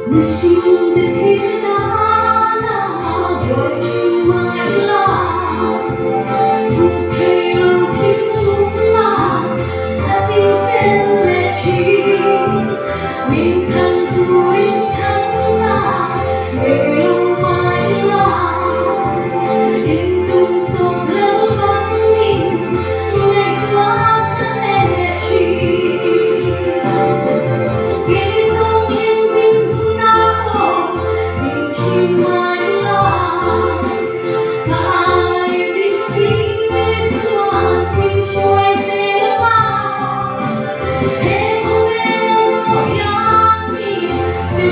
那心的天啊，那爱情埋啦，不配有天路啦，它心分裂情，明藏不隐藏啦，người lâu mãi là yên tung trong lớp vắng mình ngày qua sắc lệ chi ghi dòng yên bình nào bình chi mãi là ai định khi xóa mình trôi dễ mà em không em một yang đi chỉ